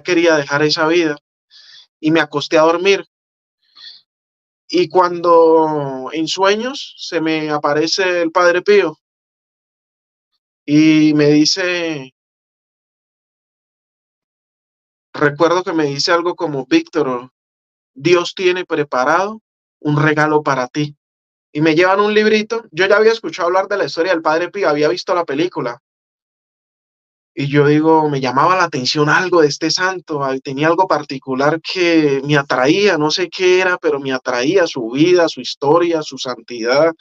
quería dejar esa vida y me acosté a dormir. Y cuando en sueños se me aparece el Padre Pío y me dice, recuerdo que me dice algo como, Víctor, Dios tiene preparado un regalo para ti. Y me llevan un librito. Yo ya había escuchado hablar de la historia del Padre Pío, había visto la película. Y yo digo, me llamaba la atención algo de este santo, tenía algo particular que me atraía, no sé qué era, pero me atraía su vida, su historia, su santidad.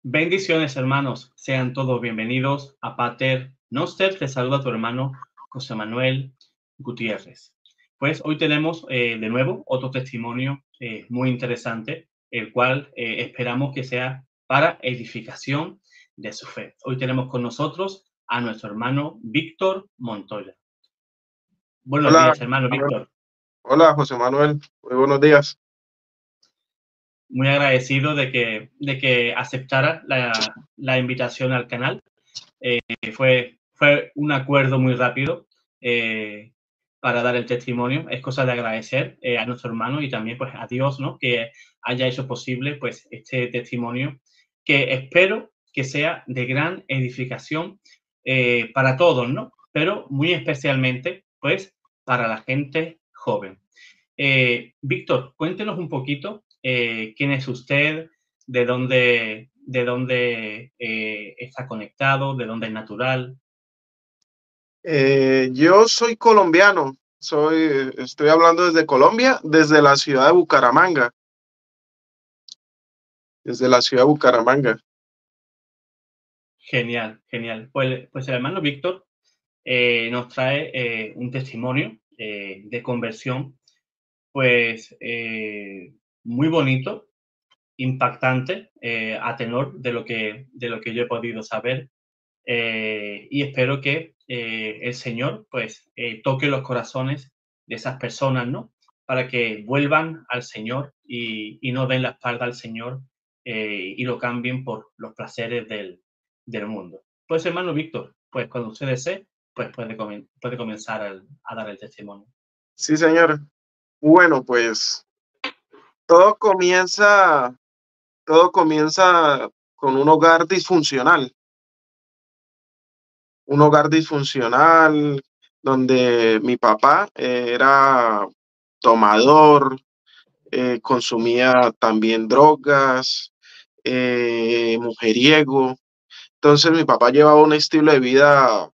Bendiciones, hermanos. Sean todos bienvenidos a Pater Noster. Te saluda tu hermano José Manuel Gutiérrez. Pues hoy tenemos de nuevo otro testimonio muy interesante, el cual esperamos que sea para edificación de su fe. Hoy tenemos con nosotros a nuestro hermano Víctor Montoya. Buenos Hola, días, hermano Víctor. hola, José Manuel, muy buenos días. Muy agradecido de que aceptara la invitación al canal. Fue un acuerdo muy rápido para dar el testimonio. Es cosa de agradecer a nuestro hermano y también pues a Dios, ¿no? Que haya hecho posible pues este testimonio que espero que sea de gran edificación para todos, ¿no? Pero muy especialmente pues para la gente joven. Víctor, cuéntenos un poquito quién es usted, de dónde está conectado, de dónde es natural. Yo soy colombiano, estoy hablando desde Colombia, desde la ciudad de Bucaramanga, desde la ciudad de Bucaramanga. Genial, genial. Pues el hermano Víctor nos trae un testimonio de conversión, pues muy bonito, impactante, a tenor de lo que yo he podido saber. Y espero que el Señor pues toque los corazones de esas personas, ¿no? Para que vuelvan al Señor y no den la espalda al Señor y lo cambien por los placeres del mundo. Pues hermano Víctor, pues cuando usted desee, pues puede comenzar a dar el testimonio. Sí, señor. Bueno, pues todo comienza, todo comienza con un hogar disfuncional donde mi papá era tomador, consumía también drogas, mujeriego. Entonces mi papá llevaba un estilo de vida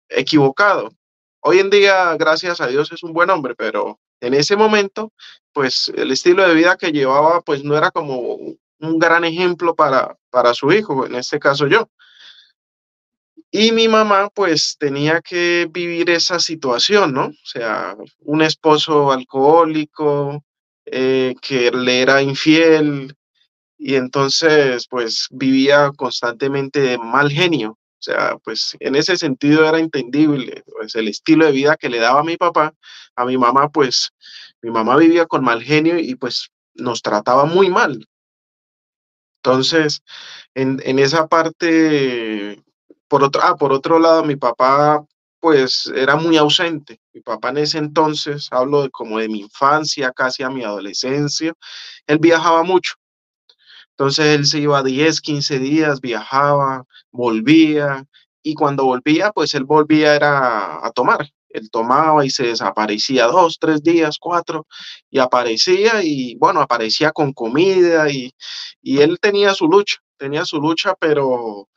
equivocado. Hoy en día, gracias a Dios, es un buen hombre, pero en ese momento, pues el estilo de vida que llevaba, pues no era como un gran ejemplo para su hijo, en este caso yo. Y mi mamá, pues tenía que vivir esa situación, ¿no? O sea, un esposo alcohólico, que le era infiel, y entonces pues vivía constantemente de mal genio. O sea, pues en ese sentido era entendible, pues el estilo de vida que le daba a mi papá, a mi mamá, pues mi mamá vivía con mal genio y pues nos trataba muy mal. Entonces, en esa parte, por otro lado, mi papá pues era muy ausente. Mi papá en ese entonces, hablo de como de mi infancia, casi a mi adolescencia, él viajaba mucho. Entonces él se iba 10, 15 días, viajaba, volvía, y cuando volvía, pues él volvía era a tomar. Él tomaba y se desaparecía 2, 3 días, 4, y aparecía y bueno, aparecía con comida y él tenía su lucha, pero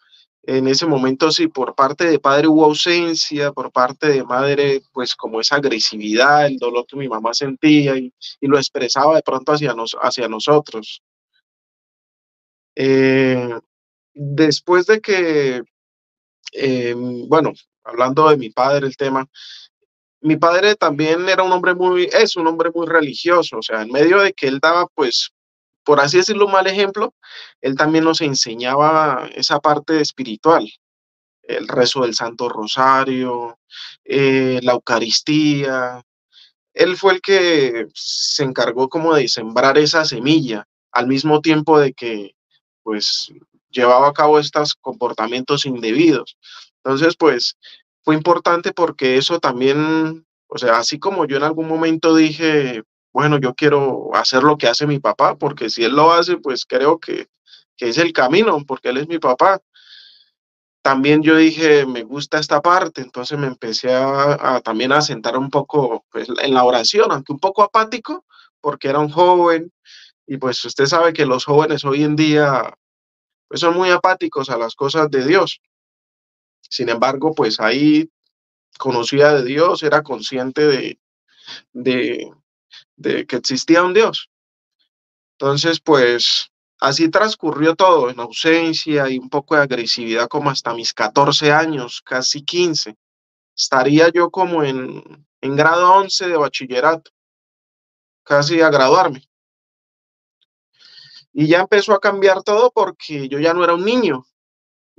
en ese momento sí, por parte de padre hubo ausencia, por parte de madre, pues como esa agresividad, el dolor que mi mamá sentía y lo expresaba de pronto hacia nosotros. Eh, Después de que, bueno, hablando de mi padre, el tema, mi padre también es un hombre muy religioso, o sea, en medio de que él daba, pues, por así decirlo, un mal ejemplo, él también nos enseñaba esa parte espiritual, el rezo del Santo Rosario, la Eucaristía. Él fue el que se encargó como de sembrar esa semilla, al mismo tiempo de que, pues, llevaba a cabo estos comportamientos indebidos. Entonces, pues, fue importante porque eso también, o sea, así como yo en algún momento dije, bueno, yo quiero hacer lo que hace mi papá, porque si él lo hace, pues creo que es el camino, porque él es mi papá. También yo dije, me gusta esta parte, entonces me empecé también a sentar un poco pues, en la oración, aunque un poco apático, porque era un joven y pues usted sabe que los jóvenes hoy en día pues, son muy apáticos a las cosas de Dios. Sin embargo, pues ahí conocía de Dios, era consciente de, de que existía un Dios. Entonces, pues así transcurrió todo, en ausencia y un poco de agresividad como hasta mis 14 años, casi 15. Estaría yo como en grado 11 de bachillerato, casi a graduarme. Y ya empezó a cambiar todo porque yo ya no era un niño,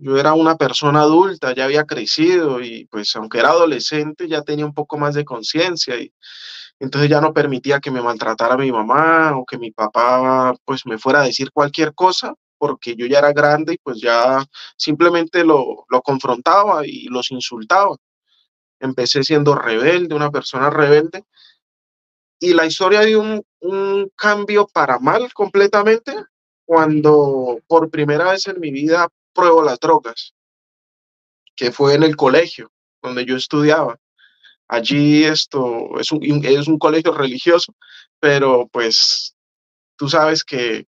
yo era una persona adulta, ya había crecido y pues aunque era adolescente ya tenía un poco más de conciencia y entonces ya no permitía que me maltratara mi mamá o que mi papá pues me fuera a decir cualquier cosa porque yo ya era grande y pues ya simplemente lo confrontaba y los insultaba. Empecé siendo rebelde, una persona rebelde y la historia dio un cambio para mal completamente cuando por primera vez en mi vida pruebo las drogas, que fue en el colegio donde yo estudiaba. Allí esto es un colegio religioso, pero pues tú sabes que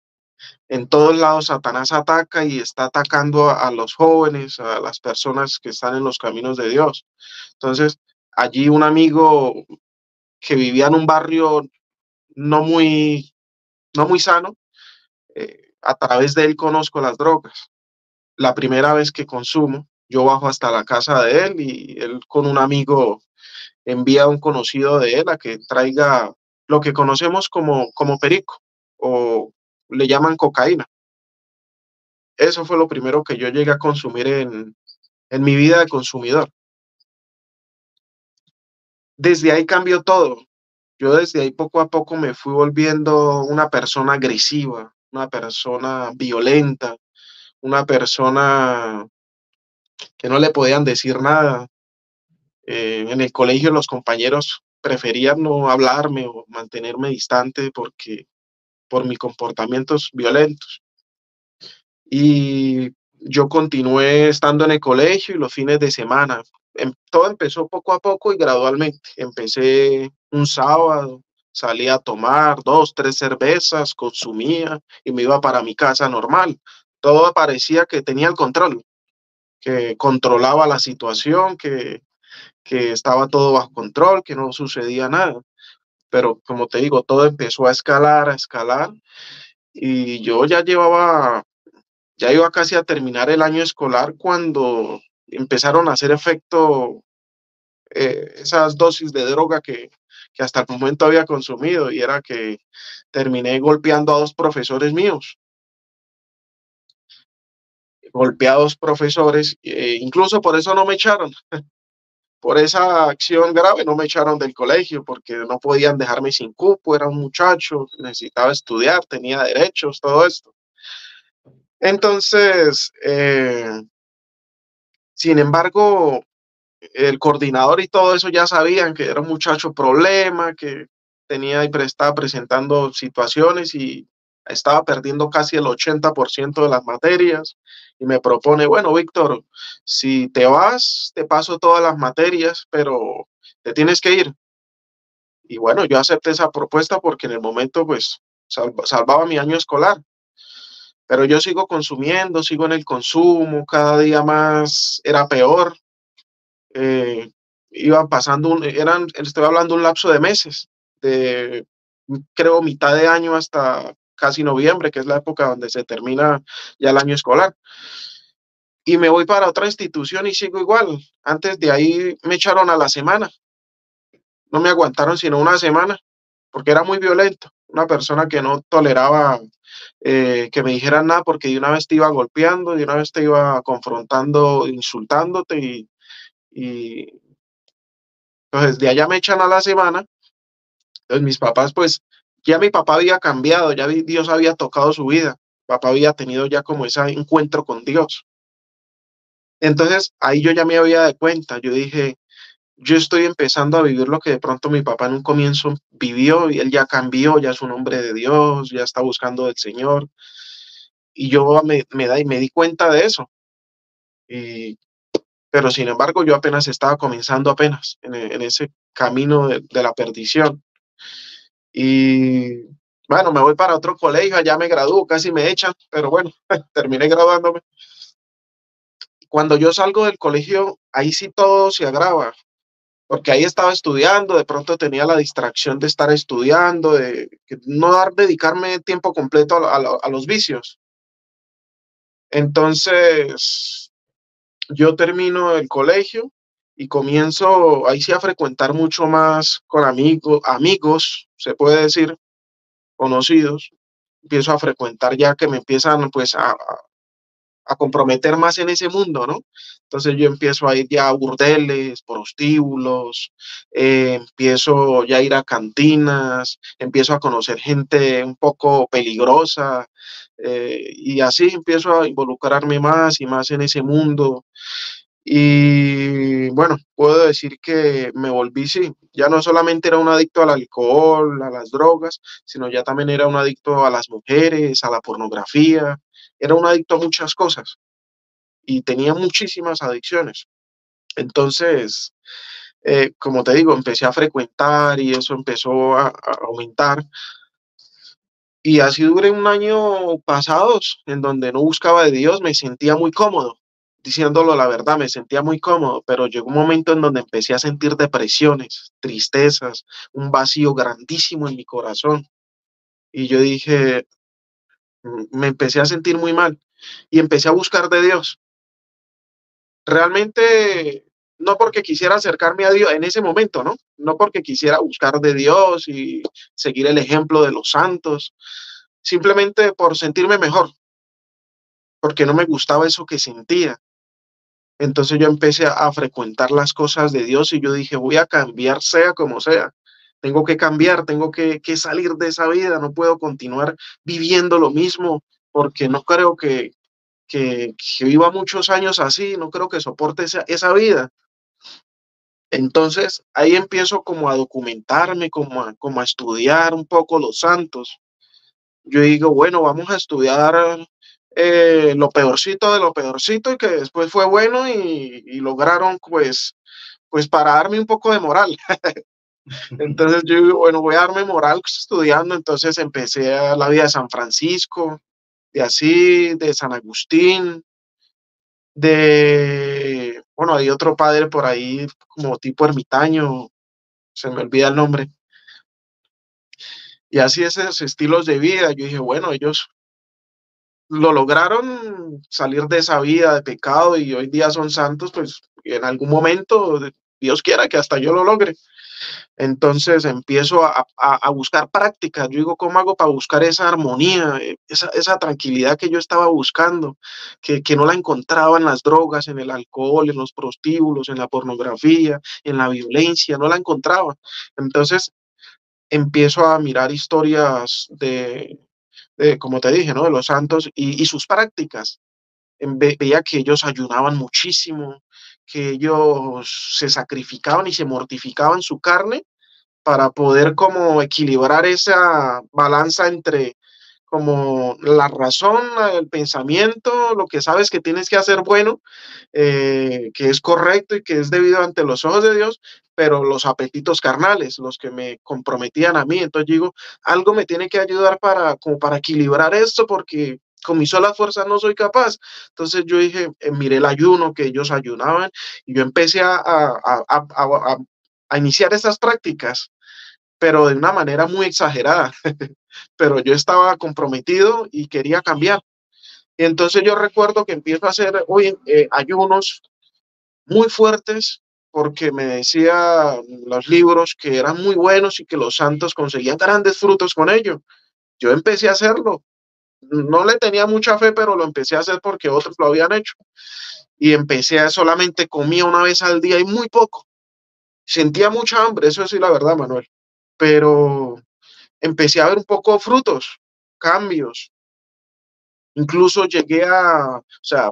en todos lados Satanás ataca y está atacando a los jóvenes, a las personas que están en los caminos de Dios. Entonces, allí un amigo que vivía en un barrio no muy, no muy sano, a través de él conozco las drogas. La primera vez que consumo, yo bajo hasta la casa de él y él con un amigo envía a un conocido de él a que traiga lo que conocemos como perico o le llaman cocaína. Eso fue lo primero que yo llegué a consumir en mi vida de consumidor. Desde ahí cambió todo. Yo desde ahí poco a poco me fui volviendo una persona agresiva, una persona violenta, una persona que no le podían decir nada. En el colegio los compañeros preferían no hablarme o mantenerme distante porque por mis comportamientos violentos. Y yo continué estando en el colegio y los fines de semana. Todo empezó poco a poco y gradualmente. Empecé un sábado, salía a tomar 2, 3 cervezas, consumía y me iba para mi casa normal. Todo parecía que tenía el control, que controlaba la situación, que estaba todo bajo control, que no sucedía nada. Pero como te digo, todo empezó a escalar y yo ya iba casi a terminar el año escolar cuando empezaron a hacer efecto esas dosis de droga que hasta el momento había consumido y era que terminé golpeando a 2 profesores míos, golpeé a 2 profesores, incluso por eso no me echaron, por esa acción grave no me echaron del colegio porque no podían dejarme sin cupo, era un muchacho, necesitaba estudiar, tenía derechos, todo esto. Entonces, sin embargo, el coordinador y todo eso ya sabían que era un muchacho problema, que tenía y estaba presentando situaciones y estaba perdiendo casi el 80% de las materias y me propone, bueno, Víctor, si te vas, te paso todas las materias, pero te tienes que ir. Y bueno, yo acepté esa propuesta porque en el momento pues salvaba mi año escolar, pero yo sigo consumiendo, sigo en el consumo, cada día más era peor. eh, Iban pasando, estoy hablando de un lapso de meses, de creo mitad de año hasta casi noviembre, que es la época donde se termina ya el año escolar. Y me voy para otra institución y sigo igual. Antes de ahí me echaron a la semana, no me aguantaron sino una semana, porque era muy violento, una persona que no toleraba que me dijeran nada porque de una vez te iba golpeando, de una vez te iba confrontando, insultándote y entonces de allá me echan a la semana. Entonces mis papás, pues ya mi papá había cambiado, ya Dios había tocado su vida. Papá había tenido ya como ese encuentro con Dios. Entonces ahí yo ya me había dado cuenta, yo dije, yo estoy empezando a vivir lo que de pronto mi papá en un comienzo vivió y él ya cambió, ya es un hombre de Dios, ya está buscando del Señor. Y yo me di cuenta de eso. Y, pero sin embargo, yo apenas estaba comenzando apenas en ese camino de la perdición. Y bueno, me voy para otro colegio, ya me gradúo, casi me echan, pero bueno, terminé graduándome. Cuando yo salgo del colegio, ahí sí todo se agrava, porque ahí estaba estudiando, de pronto tenía la distracción de estar estudiando, de no dedicarme tiempo completo a los vicios. Entonces, yo termino el colegio y comienzo ahí sí a frecuentar mucho más con amigos, se puede decir, conocidos. Empiezo a frecuentar ya que me empiezan pues a comprometer más en ese mundo, ¿no? Entonces yo empiezo a ir ya a burdeles, prostíbulos, empiezo ya a ir a cantinas, empiezo a conocer gente un poco peligrosa, y así empiezo a involucrarme más y más en ese mundo. Y bueno, puedo decir que me volví, sí, ya no solamente era un adicto al alcohol, a las drogas, sino ya también era un adicto a las mujeres, a la pornografía, era un adicto a muchas cosas y tenía muchísimas adicciones. Entonces, como te digo, empecé a frecuentar y eso empezó a aumentar. Y así duré un año pasados en donde no buscaba de Dios, me sentía muy cómodo, diciéndolo la verdad, me sentía muy cómodo, pero llegó un momento en donde empecé a sentir depresiones, tristezas, un vacío grandísimo en mi corazón. Y yo dije, me empecé a sentir muy mal y empecé a buscar de Dios. Realmente, no porque quisiera acercarme a Dios en ese momento, ¿no? No porque quisiera buscar de Dios y seguir el ejemplo de los santos, simplemente por sentirme mejor, porque no me gustaba eso que sentía. Entonces yo empecé a frecuentar las cosas de Dios y yo dije, voy a cambiar sea como sea. Tengo que cambiar, tengo que salir de esa vida, no puedo continuar viviendo lo mismo, porque no creo que viva muchos años así, no creo que soporte esa vida. Entonces ahí empiezo como a documentarme, como a estudiar un poco los santos. Yo digo, bueno, vamos a estudiar lo peorcito de lo peorcito y que después fue bueno y lograron pues para darme un poco de moral. Entonces yo digo, bueno, voy a darme moral estudiando. Entonces empecé a la vida de San Francisco, de así, de San Agustín, bueno, hay otro padre por ahí como tipo ermitaño, se me olvida el nombre. Y así esos estilos de vida, yo dije, bueno, ellos lo lograron salir de esa vida de pecado y hoy día son santos, pues en algún momento, Dios quiera que hasta yo lo logre. Entonces empiezo a buscar prácticas. Yo digo, ¿cómo hago para buscar esa armonía, esa tranquilidad que yo estaba buscando, que no la encontraba en las drogas, en el alcohol, en los prostíbulos, en la pornografía, en la violencia, no la encontraba? Entonces empiezo a mirar historias como te dije, ¿no? De los santos y sus prácticas. Veía que ellos ayunaban muchísimo, que ellos se sacrificaban y se mortificaban su carne para poder como equilibrar esa balanza entre como la razón, el pensamiento, lo que sabes que tienes que hacer bueno, que es correcto y que es debido ante los ojos de Dios, pero los apetitos carnales, los que me comprometían a mí. Entonces digo, algo me tiene que ayudar como para equilibrar esto, porque con mis solas fuerzas no soy capaz. Entonces yo dije, miré el ayuno que ellos ayunaban y yo empecé a iniciar estas prácticas, pero de una manera muy exagerada. Pero yo estaba comprometido y quería cambiar. Y entonces yo recuerdo que empiezo a hacer hoy ayunos muy fuertes porque me decía los libros que eran muy buenos y que los santos conseguían grandes frutos con ello. Yo empecé a hacerlo. No le tenía mucha fe, pero lo empecé a hacer porque otros lo habían hecho. Y empecé a solamente comía una vez al día y muy poco. Sentía mucha hambre, eso sí, la verdad, Manuel. Pero empecé a ver un poco frutos, cambios. Incluso llegué o sea,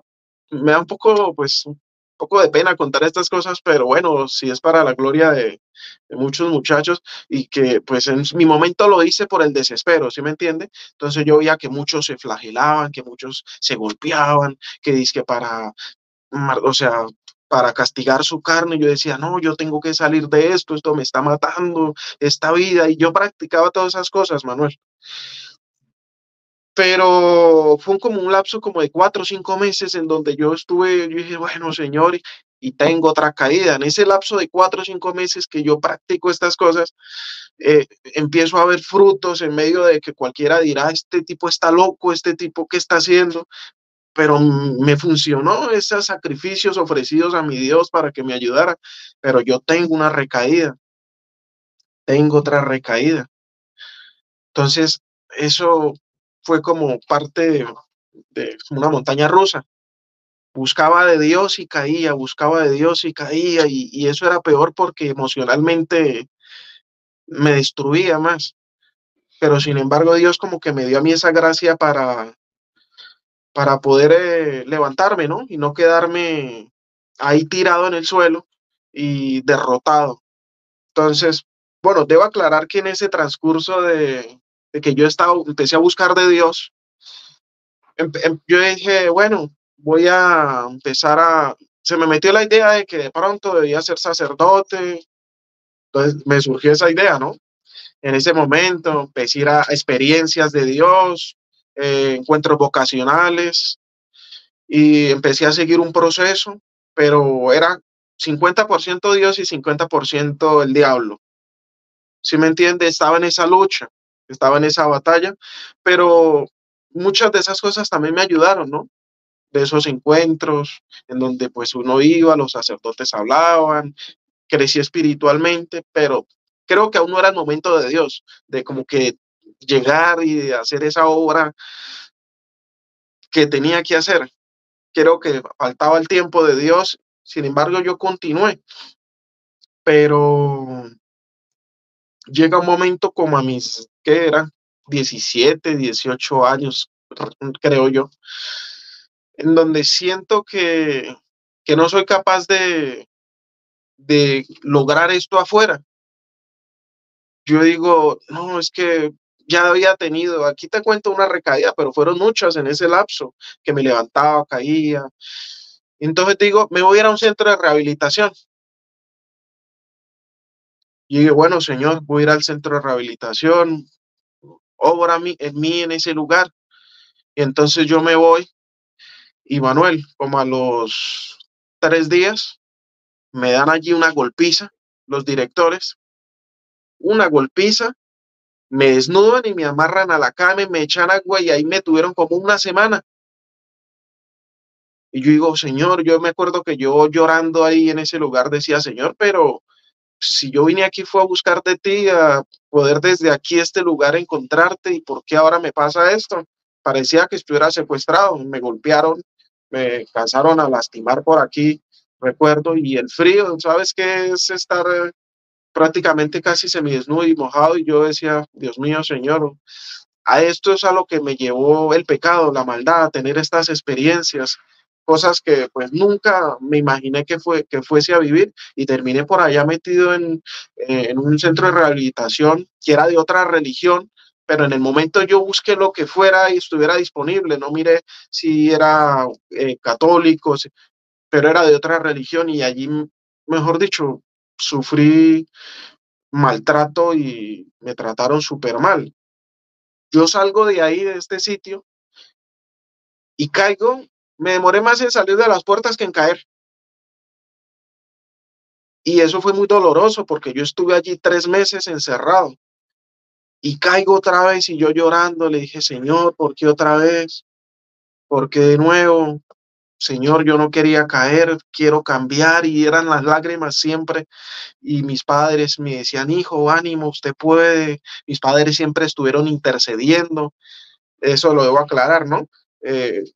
me da un poco, pues, un poco de pena contar estas cosas, pero bueno, si es para la gloria de muchos muchachos y que pues en mi momento lo hice por el desespero, ¿sí me entiende? Entonces yo veía que muchos se flagelaban, que muchos se golpeaban, que dizque para, o sea, para castigar su carne, yo decía, no, yo tengo que salir de esto, esto me está matando, esta vida, y yo practicaba todas esas cosas, Manuel. Pero fue como un lapso como de 4 o 5 meses en donde yo dije, bueno, señor, y tengo otra caída. En ese lapso de 4 o 5 meses que yo practico estas cosas, empiezo a ver frutos en medio de que cualquiera dirá, este tipo está loco, este tipo, ¿qué está haciendo? Pero me funcionó esos sacrificios ofrecidos a mi Dios para que me ayudara, pero yo tengo una recaída, tengo otra recaída. Entonces, eso fue como parte de una montaña rusa. Buscaba de Dios y caía, buscaba de Dios y caía, y eso era peor porque emocionalmente me destruía más. Pero sin embargo, Dios como que me dio a mí esa gracia para poder levantarme, ¿no? Y no quedarme ahí tirado en el suelo y derrotado. Entonces, bueno, debo aclarar que en ese transcurso de que yo estaba, empecé a buscar de Dios, yo dije, bueno, voy a empezar a, se me metió la idea de que de pronto debía ser sacerdote, entonces me surgió esa idea, ¿no? En ese momento empecé a ir a experiencias de Dios, encuentros vocacionales, y empecé a seguir un proceso, pero era 50% Dios y 50% el diablo. ¿Sí me entiende? Estaba en esa lucha, estaba en esa batalla, pero muchas de esas cosas también me ayudaron, ¿no? De esos encuentros en donde pues uno iba, los sacerdotes hablaban, crecí espiritualmente, pero creo que aún no era el momento de Dios, de como que llegar y de hacer esa obra que tenía que hacer. Creo que faltaba el tiempo de Dios, sin embargo yo continué, pero llega un momento como a mis, ¿qué eran? 17, 18 años, creo yo, en donde siento que no soy capaz de lograr esto afuera. Yo digo, no, es que ya había tenido, aquí te cuento una recaída, pero fueron muchas en ese lapso, que me levantaba, caía. Entonces digo, me voy a ir a un centro de rehabilitación. Y digo, bueno, señor, voy a ir al centro de rehabilitación, obra en mí en ese lugar. Y entonces yo me voy y Manuel, como a los 3 días, me dan allí una golpiza, los directores, una golpiza, me desnudan y me amarran a la cama y me echan agua y ahí me tuvieron como una semana. Y yo digo, Señor, yo me acuerdo que yo llorando ahí en ese lugar decía, Señor, pero si yo vine aquí fue a buscar de ti, a poder desde aquí, este lugar, encontrarte, ¿y por qué ahora me pasa esto? Parecía que estuviera secuestrado, me golpearon, me cansaron a lastimar por aquí, recuerdo, y el frío, ¿sabes qué es estar prácticamente casi semidesnudo y mojado? Y yo decía, Dios mío, Señor, a esto es a lo que me llevó el pecado, la maldad, a tener estas experiencias, cosas que pues nunca me imaginé que fuese a vivir, y terminé por allá metido en un centro de rehabilitación que era de otra religión, pero en el momento yo busqué lo que fuera y estuviera disponible, no miré si era católico, pero era de otra religión, y allí, mejor dicho, sufrí maltrato y me trataron súper mal. Yo salgo de ahí, de este sitio, y caigo, me demoré más en salir de las puertas que en caer. Y eso fue muy doloroso porque yo estuve allí 3 meses encerrado y caigo otra vez y yo llorando le dije, Señor, ¿por qué otra vez? ¿Por qué de nuevo? Señor, yo no quería caer, quiero cambiar, y eran las lágrimas siempre. Y mis padres me decían, hijo, ánimo, usted puede. Mis padres siempre estuvieron intercediendo. Eso lo debo aclarar, ¿no?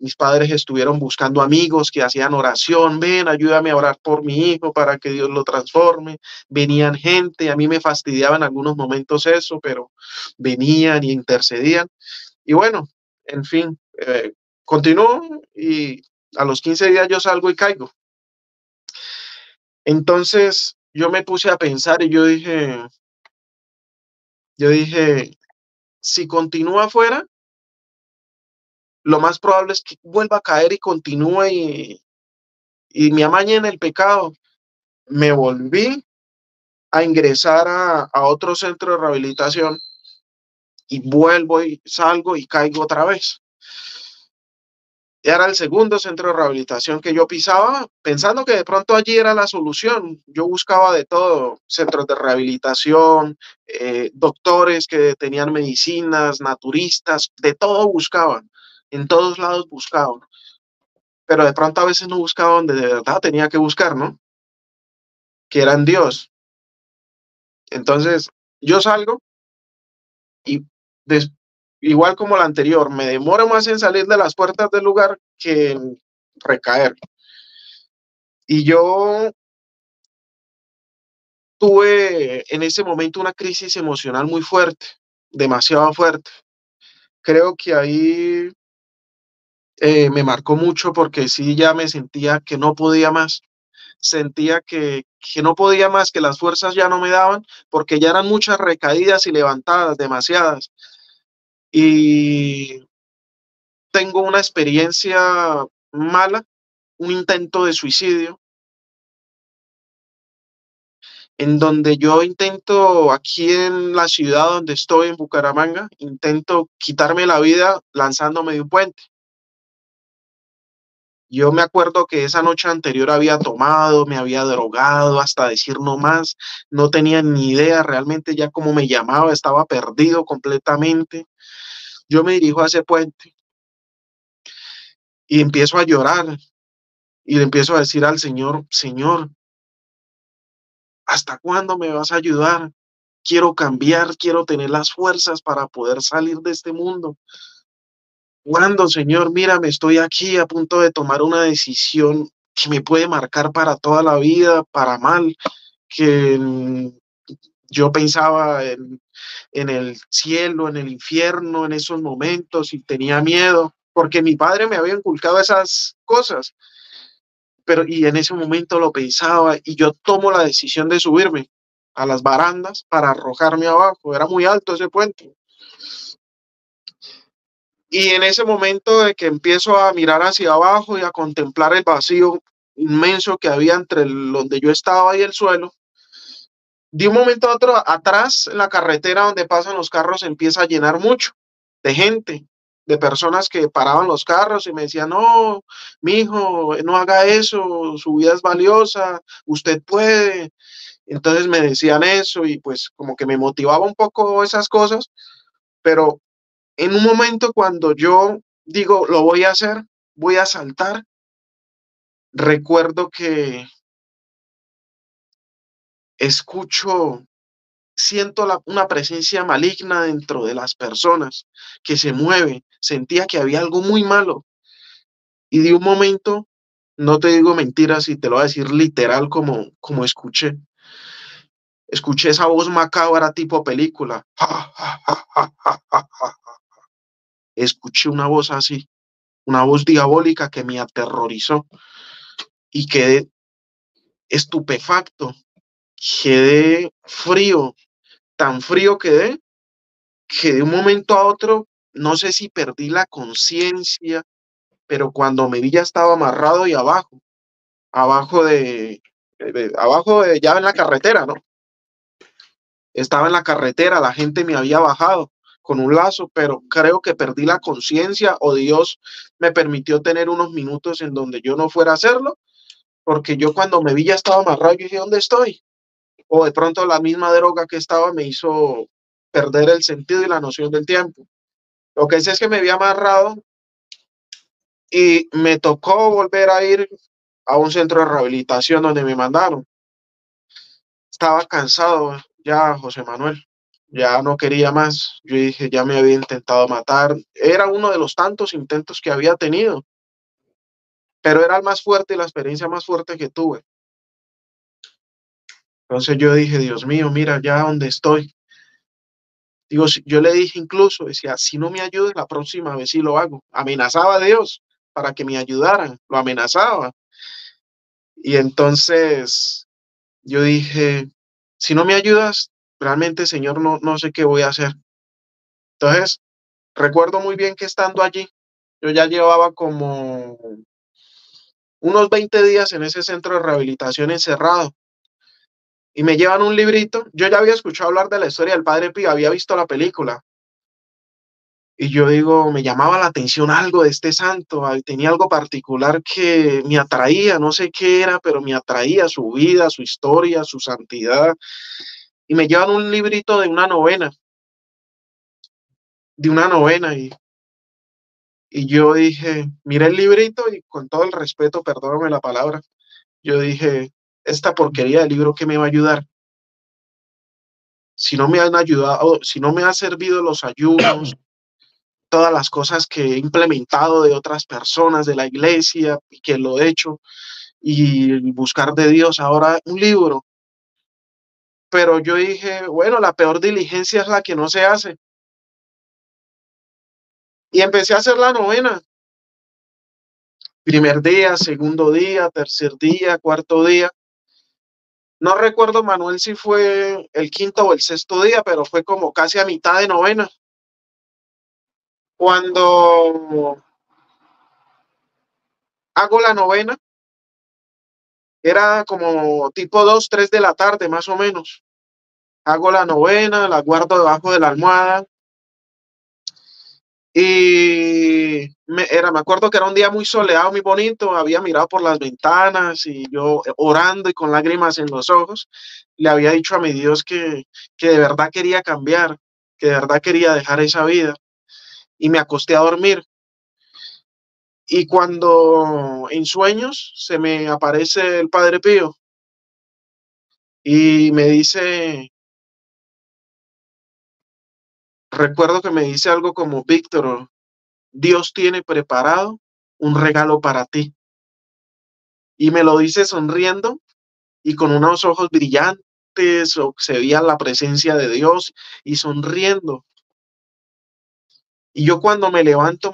Mis padres estuvieron buscando amigos que hacían oración, ven, ayúdame a orar por mi hijo para que Dios lo transforme. Venían gente, a mí me fastidiaba en algunos momentos eso, pero venían y intercedían. Y bueno, en fin, continuó, y A los 15 días yo salgo y caigo. Entonces yo me puse a pensar y yo dije, si continúa afuera, lo más probable es que vuelva a caer y continúe y me amañe en el pecado. Me volví a ingresar a otro centro de rehabilitación y vuelvo y salgo y caigo otra vez. Era el segundo centro de rehabilitación que yo pisaba, pensando que de pronto allí era la solución. Yo buscaba de todo, centros de rehabilitación, doctores que tenían medicinas, naturistas, de todo buscaban, en todos lados buscaban, pero de pronto a veces no buscaba donde de verdad tenía que buscar, ¿no? Que era en Dios. Entonces, yo salgo y des- igual como la anterior, me demoro más en salir de las puertas del lugar que en recaer. Y yo tuve en ese momento una crisis emocional muy fuerte, demasiado fuerte. Creo que ahí me marcó mucho porque sí ya me sentía que no podía más, sentía que no podía más, que las fuerzas ya no me daban, porque ya eran muchas recaídas y levantadas, demasiadas. Y tengo una experiencia mala, un intento de suicidio, en donde yo intento, aquí en la ciudad donde estoy, en Bucaramanga, intento quitarme la vida lanzándome de un puente. Yo me acuerdo que esa noche anterior había tomado, me había drogado hasta decir no más, no tenía ni idea realmente ya cómo me llamaba, estaba perdido completamente. Yo me dirijo a ese puente y empiezo a llorar y le empiezo a decir al Señor, Señor, ¿hasta cuándo me vas a ayudar? Quiero cambiar, quiero tener las fuerzas para poder salir de este mundo. ¿Cuándo, Señor? Mírame, estoy aquí a punto de tomar una decisión que me puede marcar para toda la vida, para mal, que yo pensaba en el cielo, en el infierno, en esos momentos y tenía miedo, porque mi padre me había inculcado esas cosas, pero y en ese momento lo pensaba y yo tomo la decisión de subirme a las barandas para arrojarme abajo. Era muy alto ese puente. Y en ese momento de que empiezo a mirar hacia abajo y a contemplar el vacío inmenso que había entre donde yo estaba y el suelo, de un momento a otro, atrás, en la carretera donde pasan los carros, empieza a llenar mucho de gente, de personas que paraban los carros y me decían, no, mijo, no haga eso, su vida es valiosa, usted puede. Entonces me decían eso y pues como que me motivaba un poco esas cosas, pero en un momento cuando yo digo, lo voy a hacer, voy a saltar, recuerdo que escucho, siento una presencia maligna dentro de las personas que se mueve, sentía que había algo muy malo y de un momento, no te digo mentiras y te lo voy a decir literal como escuché esa voz macabra tipo película. Escuché una voz así, una voz diabólica que me aterrorizó y quedé estupefacto, quedé frío, tan frío quedé que de un momento a otro, no sé si perdí la conciencia, pero cuando me vi ya estaba amarrado y abajo de ya en la carretera, ¿no? Estaba en la carretera, la gente me había bajado con un lazo, pero creo que perdí la conciencia o Dios me permitió tener unos minutos en donde yo no fuera a hacerlo, porque yo cuando me vi ya estaba amarrado y dije, ¿dónde estoy? O de pronto la misma droga que estaba me hizo perder el sentido y la noción del tiempo. Lo que sé es que me había amarrado y me tocó volver a ir a un centro de rehabilitación donde me mandaron. Estaba cansado ya, José Manuel, ya no quería más. Yo dije, ya me había intentado matar. Era uno de los tantos intentos que había tenido, pero era el más fuerte y la experiencia más fuerte que tuve. Entonces yo dije, Dios mío, mira ya dónde estoy. Digo, yo le dije incluso, decía, si no me ayudas la próxima vez sí lo hago. Amenazaba a Dios, para que me ayudara, lo amenazaba. Y entonces yo dije, si no me ayudas, realmente, Señor, no sé qué voy a hacer. Entonces, recuerdo muy bien que estando allí, yo ya llevaba como unos 20 días en ese centro de rehabilitación encerrado y me llevan un librito. Yo ya había escuchado hablar de la historia del Padre Pío, había visto la película y yo digo, me llamaba la atención algo de este santo, tenía algo particular que me atraía, no sé qué era, pero me atraía su vida, su historia, su santidad. Y me llevan un librito de una novena y yo dije, miré el librito y con todo el respeto, perdóname la palabra, yo dije, esta porquería de libro que me va a ayudar. Si no me han ayudado, si no me ha servido los ayunos, todas las cosas que he implementado de otras personas de la iglesia y que lo he hecho y buscar de Dios ahora un libro. Pero yo dije, bueno, la peor diligencia es la que no se hace. Y empecé a hacer la novena. Primer día, segundo día, tercer día, cuarto día. No recuerdo, Manuel, si fue el quinto o el sexto día, pero fue como casi a mitad de novena. Cuando hago la novena, era como tipo 2, 3 de la tarde, más o menos. Hago la novena, la guardo debajo de la almohada y me acuerdo que era un día muy soleado, muy bonito, había mirado por las ventanas y yo orando y con lágrimas en los ojos, le había dicho a mi Dios que de verdad quería cambiar, que de verdad quería dejar esa vida y me acosté a dormir. Y cuando en sueños se me aparece el Padre Pío y me dice, recuerdo que me dice algo como, Víctor, Dios tiene preparado un regalo para ti. Y me lo dice sonriendo y con unos ojos brillantes, o se veía la presencia de Dios y sonriendo. Y yo cuando me levanté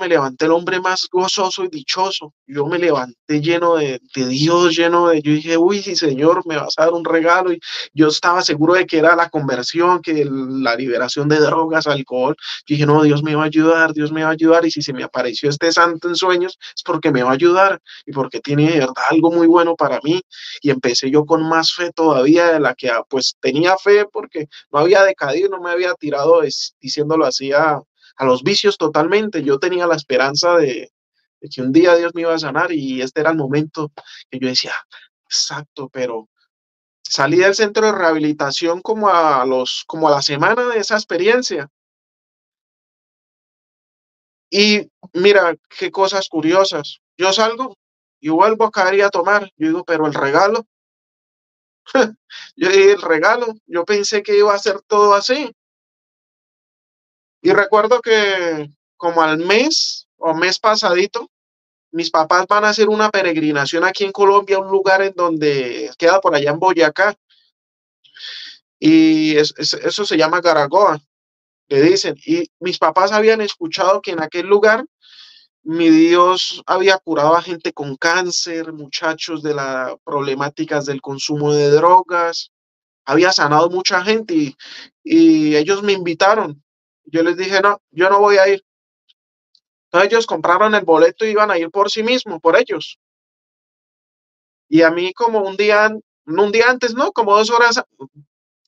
el hombre más gozoso y dichoso. Yo me levanté lleno de Dios, yo dije, uy, sí, Señor, me vas a dar un regalo. Y yo estaba seguro de que era la conversión, que la liberación de drogas, alcohol. Yo dije, no, Dios me va a ayudar, Dios me va a ayudar. Y si se me apareció este santo en sueños, es porque me va a ayudar y porque tiene de verdad algo muy bueno para mí. Y empecé yo con más fe todavía de la que pues tenía fe porque no había decaído, no me había tirado, diciéndolo así, a los vicios totalmente. Yo tenía la esperanza de que un día Dios me iba a sanar y este era el momento que yo decía, exacto, pero salí del centro de rehabilitación como a la semana de esa experiencia. Y mira, qué cosas curiosas. Yo salgo y vuelvo a caer y a tomar. Yo digo, pero el regalo, yo dije, el regalo, yo pensé que iba a ser todo así. Y recuerdo que como al mes o mes pasadito, mis papás van a hacer una peregrinación aquí en Colombia, un lugar en donde queda por allá en Boyacá, y eso se llama Garagoa, le dicen. Y mis papás habían escuchado que en aquel lugar mi Dios había curado a gente con cáncer, muchachos de las problemáticas del consumo de drogas, había sanado mucha gente y ellos me invitaron. Yo les dije, no, yo no voy a ir. Entonces ellos compraron el boleto y iban a ir por sí mismos, por ellos. Y a mí como no un día antes, no, como 2 horas,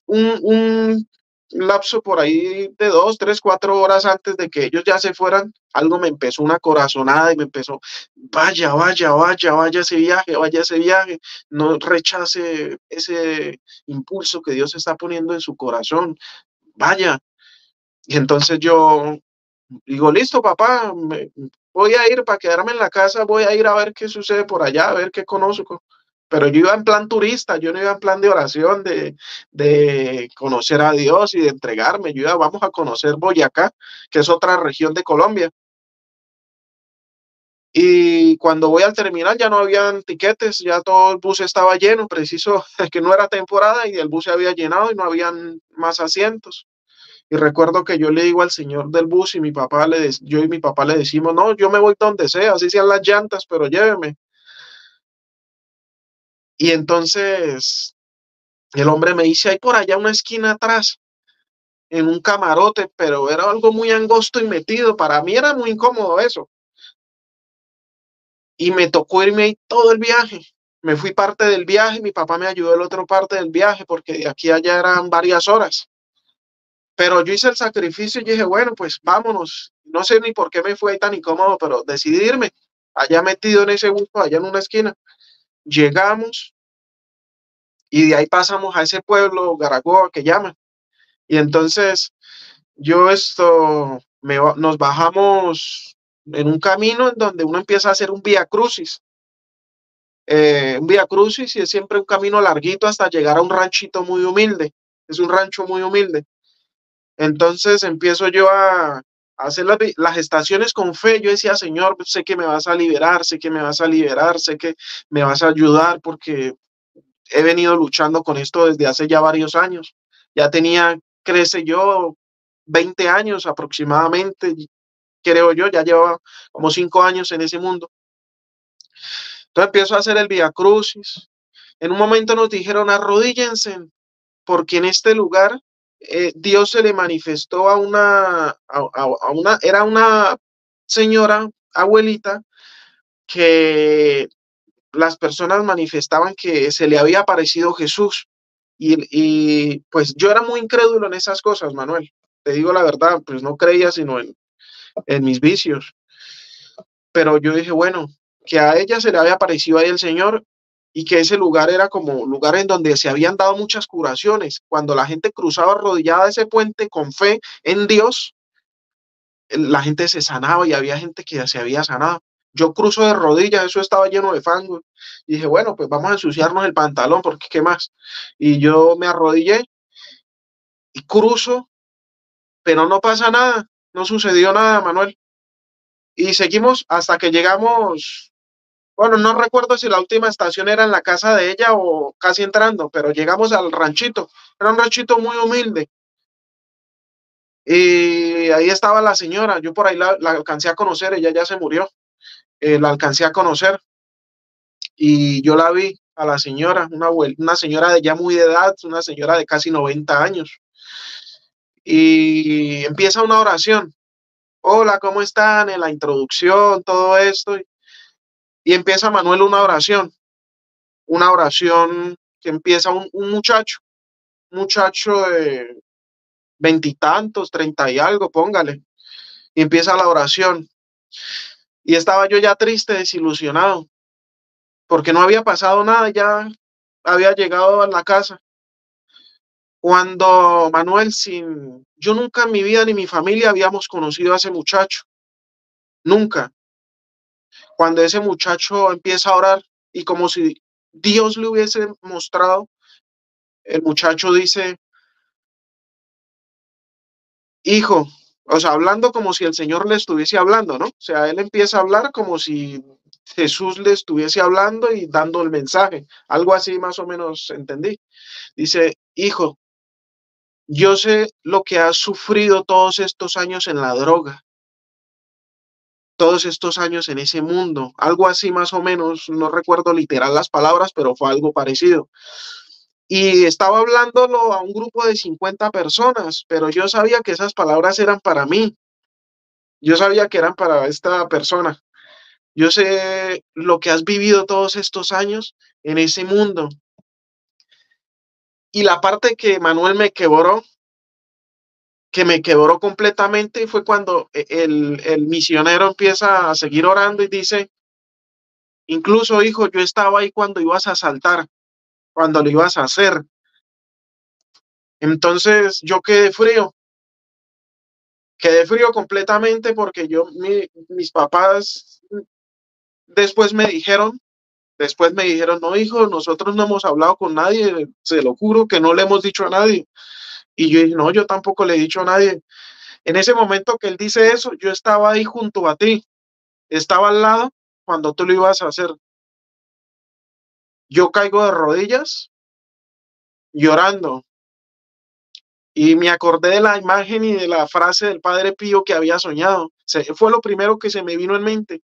un lapso por ahí de 2, 3, 4 horas antes de que ellos ya se fueran, algo me empezó una corazonada y me empezó, vaya, vaya, vaya, vaya ese viaje, no rechace ese impulso que Dios está poniendo en su corazón, vaya. Y entonces yo digo, listo, papá, voy a ir para quedarme en la casa, voy a ir a ver qué sucede por allá, a ver qué conozco. Pero yo iba en plan turista, yo no iba en plan de oración, de conocer a Dios y de entregarme. Yo iba, vamos a conocer Boyacá, que es otra región de Colombia. Y cuando voy al terminal ya no habían tiquetes, ya todo el bus estaba lleno, preciso que no era temporada y el bus se había llenado y no habían más asientos. Y recuerdo que yo le digo al señor del bus y yo y mi papá le decimos, no, yo me voy donde sea, así sean las llantas, pero lléveme. Y entonces el hombre me dice, hay por allá una esquina atrás, en un camarote, pero era algo muy angosto y metido. Para mí era muy incómodo eso. Y me tocó irme ahí todo el viaje. Me fui parte del viaje, mi papá me ayudó en la otra parte del viaje, porque de aquí a allá eran varias horas. Pero yo hice el sacrificio y dije, bueno, pues vámonos. No sé ni por qué me fue ahí tan incómodo, pero decidí irme. Allá metido en ese bus, allá en una esquina. Llegamos y de ahí pasamos a ese pueblo, Garagoa, que llaman. Y entonces nos bajamos en un camino en donde uno empieza a hacer un vía crucis. Un vía crucis y es siempre un camino larguito hasta llegar a un ranchito muy humilde. Es un rancho muy humilde. Entonces empiezo yo a hacer las estaciones con fe. Yo decía, Señor, sé que me vas a liberar, sé que me vas a liberar, sé que me vas a ayudar porque he venido luchando con esto desde hace ya varios años. Ya tenía, crece yo, 20 años aproximadamente, creo yo, ya llevaba como 5 años en ese mundo. Entonces empiezo a hacer el Via Crucis. En un momento nos dijeron, arrodíllense, porque en este lugar Dios se le manifestó era una señora, abuelita, que las personas manifestaban que se le había aparecido Jesús. Pues yo era muy incrédulo en esas cosas, Manuel. Te digo la verdad, pues no creía sino en mis vicios. Pero yo dije, bueno, que a ella se le había aparecido ahí el Señor y que ese lugar era como lugar en donde se habían dado muchas curaciones. Cuando la gente cruzaba arrodillada ese puente con fe en Dios, la gente se sanaba y había gente que se había sanado. Yo cruzo de rodillas, eso estaba lleno de fango. Y dije, bueno, pues vamos a ensuciarnos el pantalón, porque qué más. Y yo me arrodillé y cruzo, pero no pasa nada, no sucedió nada, Manuel. Y seguimos hasta que llegamos. Bueno, no recuerdo si la última estación era en la casa de ella o casi entrando, pero llegamos al ranchito. Era un ranchito muy humilde. Y ahí estaba la señora. Yo por ahí la alcancé a conocer. Ella ya se murió. La alcancé a conocer y yo la vi a la señora, una señora de ya muy de edad, una señora de casi 90 años. Y empieza una oración. Hola, ¿cómo están? En la introducción, todo esto. Y empieza Manuel una oración que empieza un muchacho de veintitantos, 30 y algo, póngale, y empieza la oración. Y estaba yo ya triste, desilusionado, porque no había pasado nada, ya había llegado a la casa. Cuando Manuel, yo nunca en mi vida ni mi familia habíamos conocido a ese muchacho, nunca. Cuando ese muchacho empieza a orar y como si Dios le hubiese mostrado, el muchacho dice, hijo, o sea, hablando como si el Señor le estuviese hablando, ¿no? O sea, él empieza a hablar como si Jesús le estuviese hablando y dando el mensaje. Algo así más o menos entendí. Dice, hijo, yo sé lo que has sufrido todos estos años en la droga, todos estos años en ese mundo. Algo así más o menos, no recuerdo literal las palabras, pero fue algo parecido. Y estaba hablándolo a un grupo de 50 personas, pero yo sabía que esas palabras eran para mí. Yo sabía que eran para esta persona. Yo sé lo que has vivido todos estos años en ese mundo. Y la parte que me quebró completamente, fue cuando el misionero empieza a seguir orando y dice, incluso hijo, yo estaba ahí cuando ibas a saltar, cuando lo ibas a hacer. Entonces yo quedé frío completamente porque mis papás después me dijeron, no, hijo, nosotros no hemos hablado con nadie, se lo juro que no le hemos dicho a nadie. Y yo dije, no, yo tampoco le he dicho a nadie. En ese momento que él dice eso, yo estaba ahí junto a ti, estaba al lado cuando tú lo ibas a hacer. Yo caigo de rodillas llorando Y me acordé de la imagen y de la frase del Padre Pío que había soñado. Fue lo primero que se me vino en mente.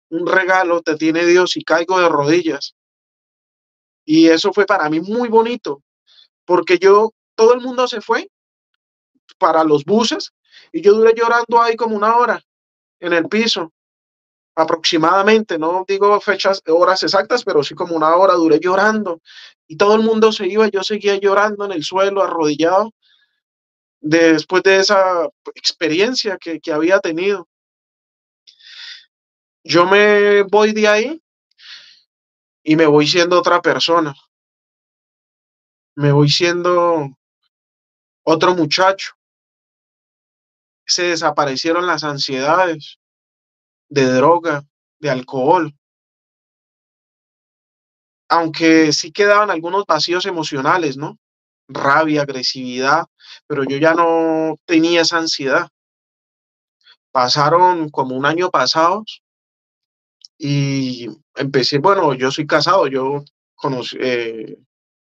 Un regalo te tiene Dios y caigo de rodillas. Y eso fue para mí muy bonito, porque todo el mundo se fue para los buses y yo duré llorando ahí como una hora en el piso, aproximadamente, no digo fechas, horas exactas, pero sí como una hora duré llorando y todo el mundo se iba, yo seguía llorando en el suelo, arrodillado, después de esa experiencia que había tenido. Yo me voy de ahí y me voy siendo otra persona, me voy siendo otro muchacho. Se desaparecieron las ansiedades de droga, de alcohol, aunque sí quedaban algunos vacíos emocionales, ¿no? Rabia, agresividad, pero yo ya no tenía esa ansiedad. Pasaron como un año pasados y empecé, bueno, yo soy casado,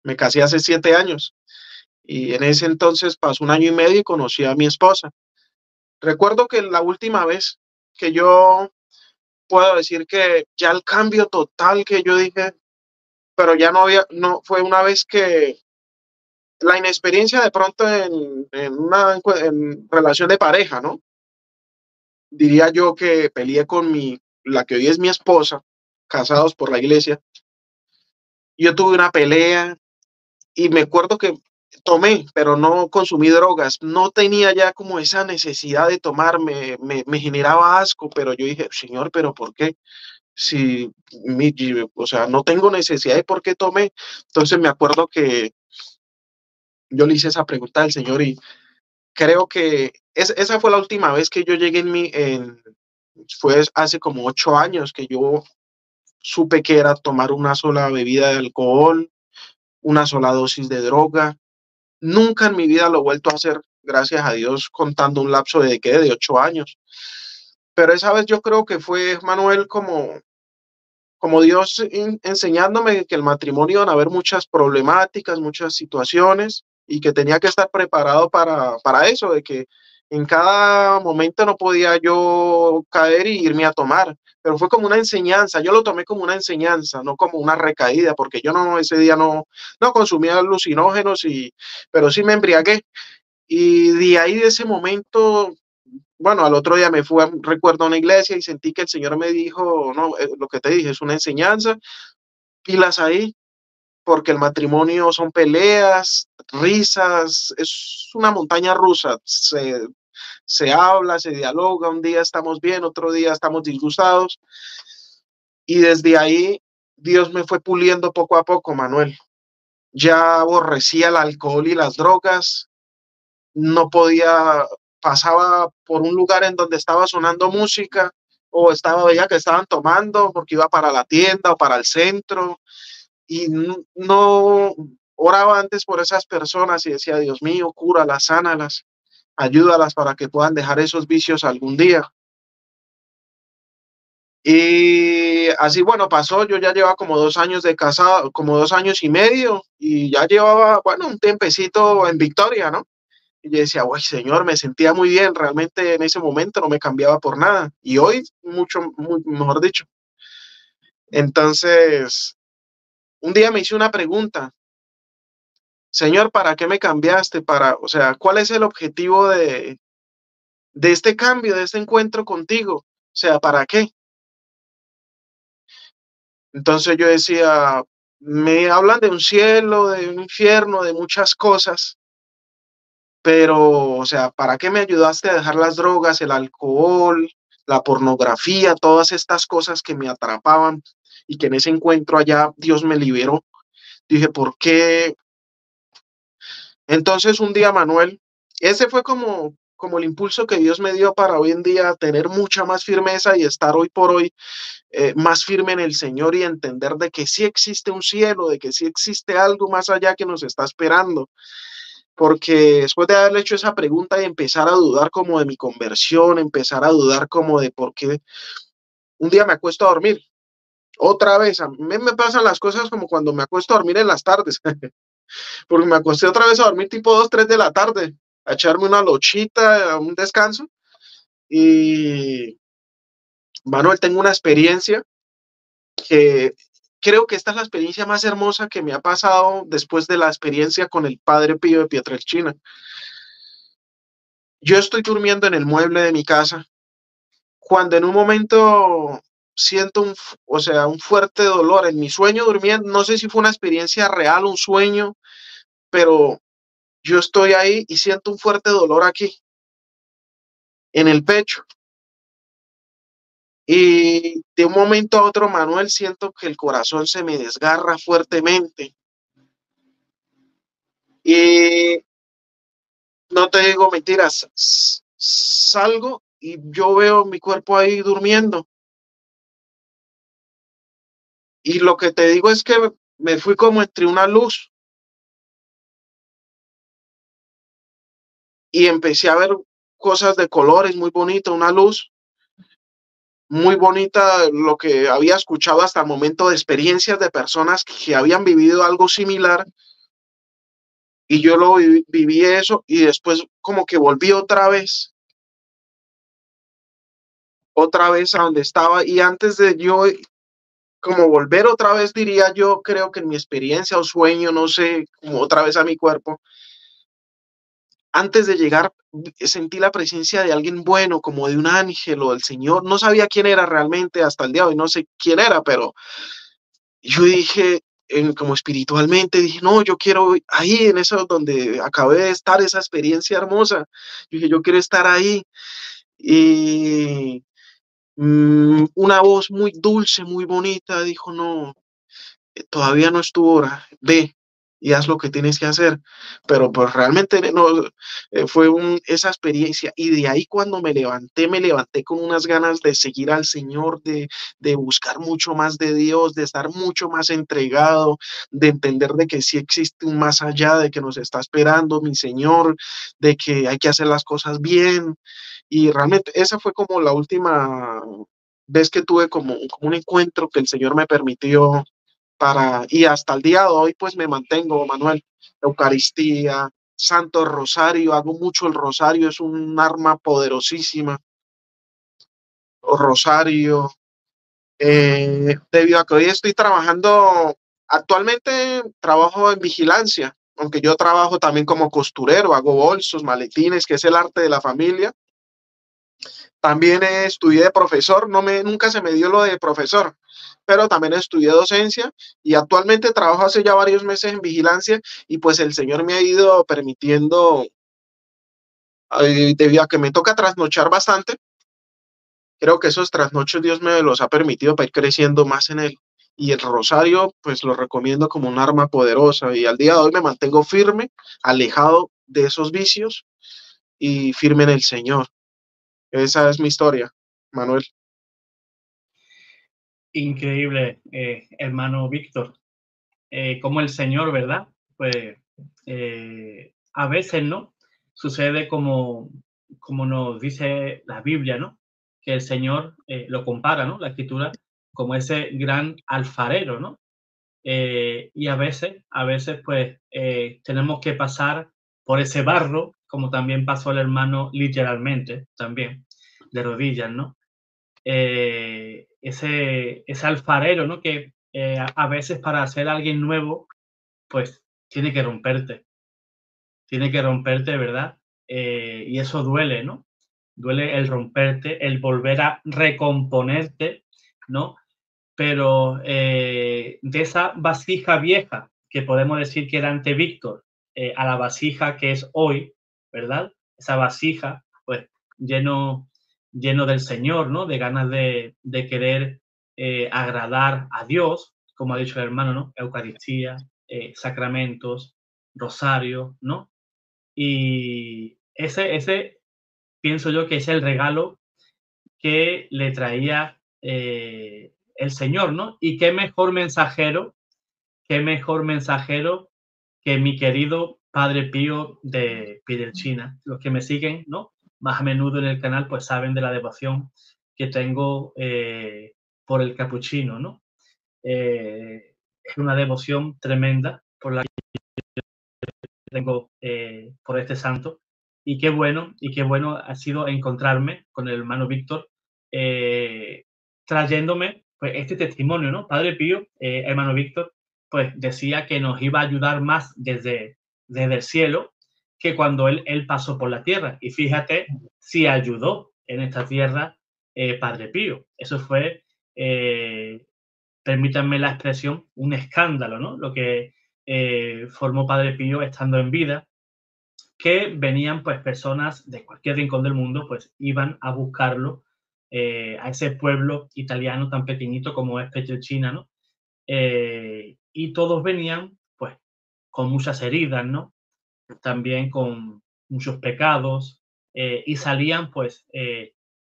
me casé hace 7 años y en ese entonces pasó un año y medio y conocí a mi esposa. Recuerdo que la última vez que yo puedo decir que ya el cambio total que yo dije, pero ya no fue una vez que la inexperiencia de pronto en relación de pareja, ¿no? Diría yo que peleé con la que hoy es mi esposa, casados por la iglesia. Yo tuve una pelea y me acuerdo que tomé, pero no consumí drogas. No tenía ya como esa necesidad de tomar, me generaba asco, pero yo dije, Señor, pero ¿por qué? Si, o sea, no tengo necesidad de por qué tomé. Entonces me acuerdo que yo le hice esa pregunta al Señor y creo que esa fue la última vez que yo llegué fue hace como 8 años que yo supe que era tomar una sola bebida de alcohol, una sola dosis de droga. Nunca en mi vida lo he vuelto a hacer, gracias a Dios, contando un lapso de 8 años. Pero esa vez yo creo que fue, Manuel, como Dios enseñándome que el matrimonio iban a haber muchas problemáticas, muchas situaciones y que tenía que estar preparado para eso, de que en cada momento no podía yo caer y irme a tomar, pero fue como una enseñanza, yo lo tomé como una enseñanza, no como una recaída, porque yo no, ese día no consumía alucinógenos, pero sí me embriagué. Y de ahí, de ese momento, bueno, al otro día me fui, recuerdo, a una iglesia y sentí que el Señor me dijo, no, lo que te dije es una enseñanza, pilas ahí, porque el matrimonio son peleas, risas, es una montaña rusa, se habla, se dialoga, un día estamos bien, otro día estamos disgustados, y desde ahí Dios me fue puliendo poco a poco, Manuel. Ya aborrecía el alcohol y las drogas, no podía, pasaba por un lugar en donde estaba sonando música o veía que estaban tomando porque iba para la tienda o para el centro y no oraba antes por esas personas y decía, Dios mío, cúralas, sánalas, ayúdalas para que puedan dejar esos vicios algún día. Y así, bueno, pasó, yo ya llevaba como 2 años de casado, como 2 años y medio, y ya llevaba, bueno, un tiempecito en Victoria, ¿no? Y yo decía, uy, señor, me sentía muy bien, realmente en ese momento no me cambiaba por nada. Y hoy, mejor dicho. Entonces, un día me hice una pregunta, Señor, ¿para qué me cambiaste? O sea, ¿cuál es el objetivo de este cambio, de este encuentro contigo? O sea, ¿para qué? Entonces yo decía, me hablan de un cielo, de un infierno, de muchas cosas, pero, o sea, ¿para qué me ayudaste a dejar las drogas, el alcohol, la pornografía, todas estas cosas que me atrapaban y que en ese encuentro allá Dios me liberó? Dije, ¿por qué? Entonces un día, Manuel, ese fue como el impulso que Dios me dio para hoy en día tener mucha más firmeza y estar hoy por hoy más firme en el Señor y entender de que sí existe un cielo, de que sí existe algo más allá que nos está esperando. Porque después de haberle hecho esa pregunta y empezar a dudar como de mi conversión, empezar a dudar como de por qué, un día me acuesto a dormir. Otra vez, a mí me pasan las cosas como cuando me acuesto a dormir en las tardes. porque me acosté otra vez a dormir tipo 2, 3 de la tarde, a echarme una lochita, un descanso. Y, Manuel, tengo una experiencia que creo que esta es la experiencia más hermosa que me ha pasado después de la experiencia con el Padre Pío de Pietrelcina. Yo estoy durmiendo en el mueble de mi casa cuando en un momento siento o sea, un fuerte dolor en mi sueño durmiendo. No sé si fue una experiencia real, un sueño, pero yo estoy ahí y siento un fuerte dolor aquí, en el pecho. Y de un momento a otro, Manuel, siento que el corazón se me desgarra fuertemente. Y no te digo mentiras, salgo y yo veo mi cuerpo ahí durmiendo. Y lo que te digo es que me fui como entre una luz y empecé a ver cosas de colores muy bonitas, una luz muy bonita, lo que había escuchado hasta el momento de experiencias de personas que habían vivido algo similar y yo lo viví eso y después como que volví otra vez a donde estaba y antes de yo como volver otra vez diría yo, creo que en mi experiencia o sueño, no sé, como otra vez a mi cuerpo, antes de llegar sentí la presencia de alguien bueno, como de un ángel o del Señor, no sabía quién era realmente hasta el día de hoy, no sé quién era, pero yo dije, como espiritualmente, dije, no, yo quiero ahí, en eso donde acabé de estar, esa experiencia hermosa. Yo dije, yo quiero estar ahí. Y una voz muy dulce, muy bonita, dijo, no, todavía no es tu hora, ve y haz lo que tienes que hacer. Pero pues realmente no, fue esa experiencia y de ahí cuando me levanté con unas ganas de seguir al Señor, de buscar mucho más de Dios, de estar mucho más entregado, de entender de que sí existe un más allá, de que nos está esperando mi Señor, de que hay que hacer las cosas bien. Y realmente esa fue como la última vez que tuve como un encuentro que el Señor me permitió y hasta el día de hoy pues me mantengo, Manuel, Eucaristía, Santo Rosario, hago mucho el rosario, es un arma poderosísima, Rosario, debido a que hoy estoy trabajando, actualmente trabajo en vigilancia, aunque yo trabajo también como costurero, hago bolsos, maletines, que es el arte de la familia. También estudié de profesor, nunca se me dio lo de profesor, pero también estudié docencia y actualmente trabajo hace ya varios meses en vigilancia y pues el Señor me ha ido permitiendo, debido a que me toca trasnochar bastante, creo que esos trasnochos Dios me los ha permitido para ir creciendo más en él. Y el rosario, pues lo recomiendo como un arma poderosa y al día de hoy me mantengo firme, alejado de esos vicios y firme en el Señor. Esa es mi historia, Manuel. Increíble, hermano Víctor. Como el Señor, ¿verdad? Pues a veces, ¿no? Sucede como nos dice la Biblia, ¿no? Que el Señor lo compara, ¿no? La Escritura como ese gran alfarero, ¿no? Y a veces, pues tenemos que pasar por ese barro, como también pasó el hermano literalmente, también, de rodillas, ¿no? Ese alfarero, ¿no? Que a veces para ser alguien nuevo, pues tiene que romperte, ¿verdad? Y eso duele, ¿no? Duele el romperte, el volver a recomponerte, ¿no? Pero de esa vasija vieja, que podemos decir que era ante Víctor, a la vasija que es hoy, ¿verdad? Esa vasija, pues lleno, lleno del Señor, ¿no? De ganas de querer agradar a Dios, como ha dicho el hermano, ¿no? Eucaristía, sacramentos, rosario, ¿no? Y ese pienso yo que es el regalo que le traía el Señor, ¿no? Y qué mejor mensajero que mi querido Padre Pío de Pietrelcina. Los que me siguen, ¿no? Más a menudo en el canal, pues saben de la devoción que tengo por el capuchino, ¿no? Es una devoción tremenda por la tengo por este santo. Y qué bueno ha sido encontrarme con el hermano Víctor, eh, trayéndome pues, este testimonio, ¿no? Padre Pío, hermano Víctor, pues decía que nos iba a ayudar más desde el cielo que cuando él pasó por la tierra. Y fíjate si ayudó en esta tierra Padre Pío. Eso fue, permítanme la expresión, un escándalo, ¿no? Lo que formó Padre Pío estando en vida, que venían pues personas de cualquier rincón del mundo, pues iban a buscarlo a ese pueblo italiano tan pequeñito como es Pietrelcina, ¿no? Y todos venían pues con muchas heridas, ¿no? También con muchos pecados y salían pues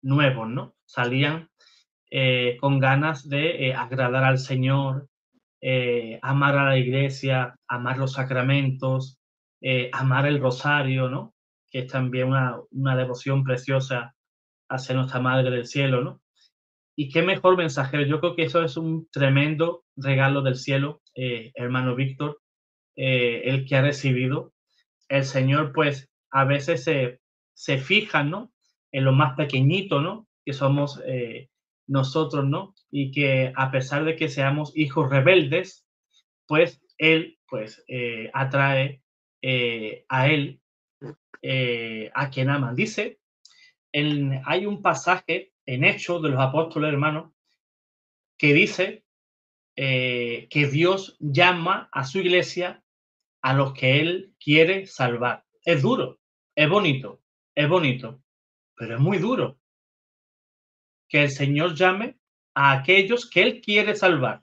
nuevos, ¿no? Salían con ganas de agradar al Señor, amar a la iglesia, amar los sacramentos, amar el rosario, ¿no? Que es también una devoción preciosa hacia nuestra Madre del Cielo, ¿no? Y qué mejor mensajero. Yo creo que eso es un tremendo regalo del cielo, hermano Víctor, el que ha recibido. El Señor, pues, a veces se fija, ¿no? En lo más pequeñito, ¿no? Que somos nosotros, ¿no? Y que a pesar de que seamos hijos rebeldes, pues Él, pues, atrae a Él, a quien ama. Dice, hay un pasaje en Hechos de los Apóstoles, hermanos, que dice que Dios llama a su iglesia a los que Él quiere salvar. Es duro, es bonito, pero es muy duro que el Señor llame a aquellos que Él quiere salvar.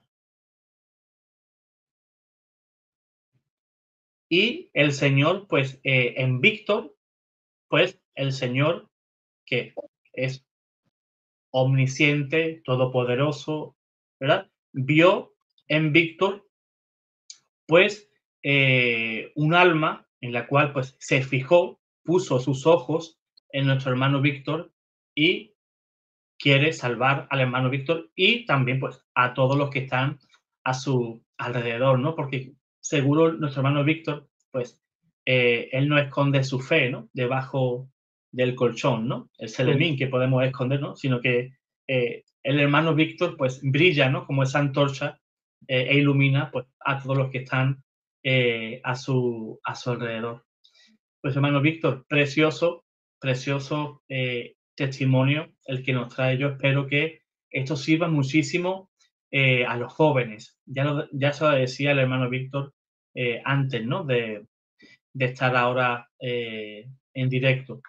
Y el Señor, pues, en Víctor, pues, el Señor que es omnisciente, todopoderoso, ¿verdad? Vio en Víctor, pues, un alma en la cual, pues, se fijó, puso sus ojos en nuestro hermano Víctor y quiere salvar al hermano Víctor y también, pues, a todos los que están a su alrededor, ¿no? Porque seguro nuestro hermano Víctor, pues, él no esconde su fe, ¿no? Debajo del colchón, ¿no? El Sí. selemín que podemos esconder, ¿no? Sino que el hermano Víctor, pues, brilla, ¿no? Como esa antorcha e ilumina, pues, a todos los que están a su alrededor. Pues hermano Víctor, precioso, precioso testimonio el que nos trae. Yo espero que esto sirva muchísimo a los jóvenes. Ya se lo decía el hermano Víctor antes, ¿no? De estar ahora en directo.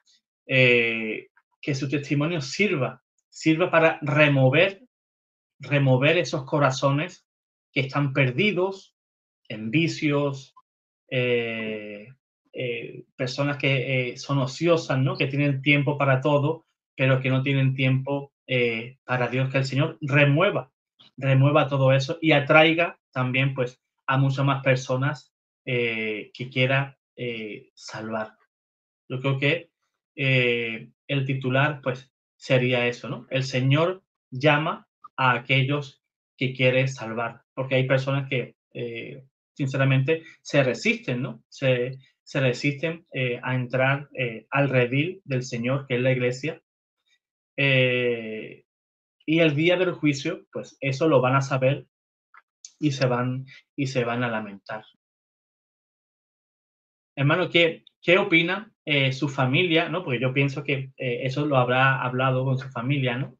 Que su testimonio sirva para remover esos corazones que están perdidos en vicios, eh, personas que son ociosas, ¿no? Que tienen tiempo para todo, pero que no tienen tiempo para Dios, que el Señor remueva todo eso y atraiga también pues a muchas más personas que quiera salvar. Yo creo que el titular pues sería eso, ¿no? El Señor llama a aquellos que quiere salvar, porque hay personas que sinceramente se resisten, ¿no? Se resisten a entrar al redil del Señor, que es la iglesia, eh, y el día del juicio, pues eso lo van a saber y se van a lamentar. Hermano, ¿qué opina su familia, ¿no? Porque yo pienso que eso lo habrá hablado con su familia, ¿no?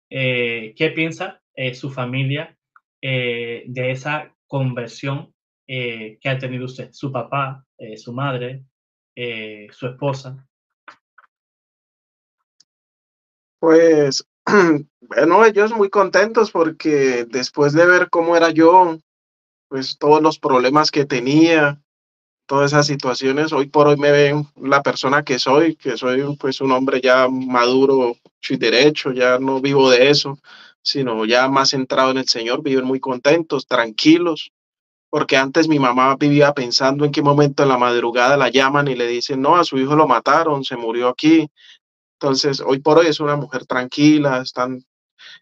¿Qué piensa su familia de esa conversión que ha tenido usted? Su papá, su madre, su esposa. Pues, bueno, ellos muy contentos porque después de ver cómo era yo, pues todos los problemas que tenía, todas esas situaciones, hoy por hoy me ven la persona que soy pues un hombre ya maduro, hecho y derecho, ya no vivo de eso, sino ya más centrado en el Señor, viven muy contentos, tranquilos, porque antes mi mamá vivía pensando en qué momento en la madrugada la llaman y le dicen, no, a su hijo lo mataron, se murió aquí. Entonces, hoy por hoy es una mujer tranquila, están,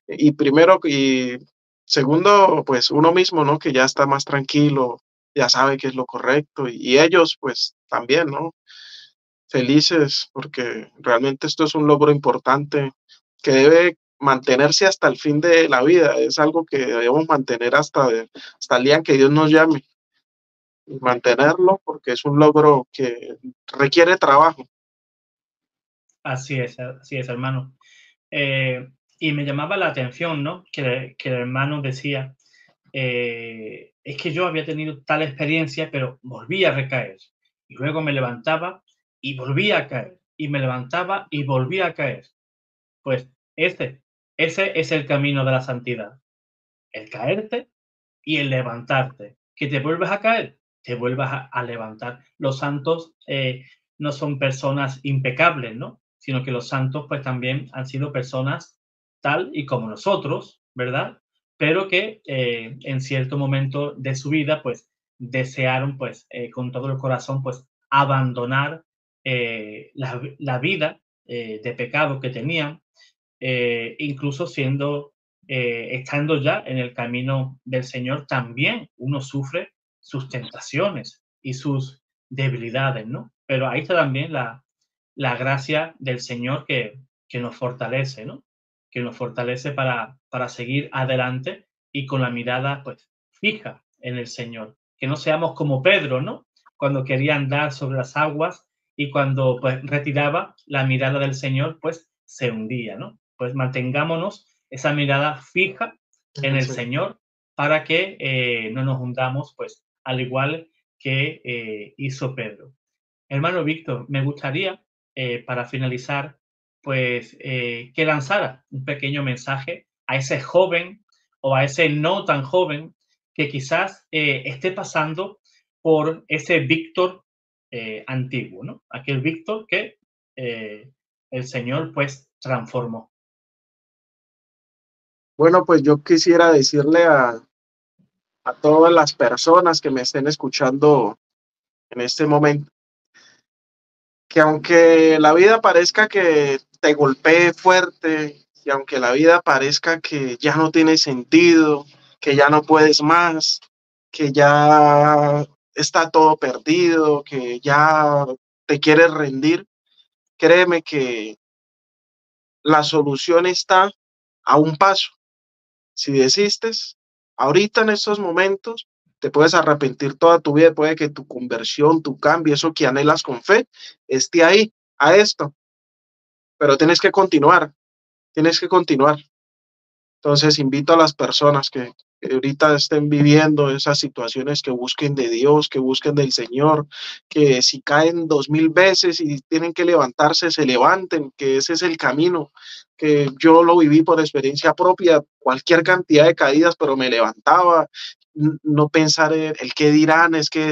y primero, y segundo, pues uno mismo, ¿no? Que ya está más tranquilo, ya sabe qué es lo correcto y ellos pues también, ¿no? Felices porque realmente esto es un logro importante que debe mantenerse hasta el fin de la vida. Es algo que debemos mantener hasta el día en que Dios nos llame y mantenerlo porque es un logro que requiere trabajo. Así es, hermano. Eh, y me llamaba la atención, ¿no? Que el hermano decía, es que yo había tenido tal experiencia, pero volví a recaer. Y luego me levantaba y volvía a caer. Y me levantaba y volvía a caer. Pues ese, ese es el camino de la santidad. El caerte y el levantarte. Que te vuelvas a caer, te vuelvas a levantar. Los santos no son personas impecables, ¿no? Sino que los santos pues también han sido personas tal y como nosotros, ¿verdad? Pero que en cierto momento de su vida pues desearon pues con todo el corazón pues abandonar la vida de pecado que tenían, incluso estando ya en el camino del Señor, también uno sufre sus tentaciones y sus debilidades, ¿no? Pero ahí está también la gracia del Señor que nos fortalece, ¿no? Que nos fortalece para seguir adelante y con la mirada, pues, fija en el Señor. Que no seamos como Pedro, ¿no? Cuando quería andar sobre las aguas y cuando, pues, retiraba la mirada del Señor, pues, se hundía, ¿no? Pues mantengámonos esa mirada fija en el Sí. Señor para que no nos hundamos, pues, al igual que hizo Pedro. Hermano Víctor, me gustaría, para finalizar, pues, que lanzara un pequeño mensaje a ese joven o a ese no tan joven que quizás esté pasando por ese Víctor antiguo, ¿no? Aquel Víctor que el Señor, pues, transformó. Bueno, pues yo quisiera decirle a todas las personas que me estén escuchando en este momento, que aunque la vida parezca que te golpee fuerte, y aunque la vida parezca que ya no tiene sentido, que ya no puedes más, que ya está todo perdido, que ya te quieres rendir, créeme que la solución está a un paso. Si desistes, ahorita en estos momentos, te puedes arrepentir toda tu vida, puede que tu conversión, tu cambio, eso que anhelas con fe, esté ahí, a esto, pero tienes que continuar. Entonces, invito a las personas que ahorita estén viviendo esas situaciones que busquen de Dios, que busquen del Señor, que si caen 2000 veces y tienen que levantarse, se levanten, que ese es el camino, que yo lo viví por experiencia propia, cualquier cantidad de caídas, pero me levantaba, no pensar en el qué dirán, es que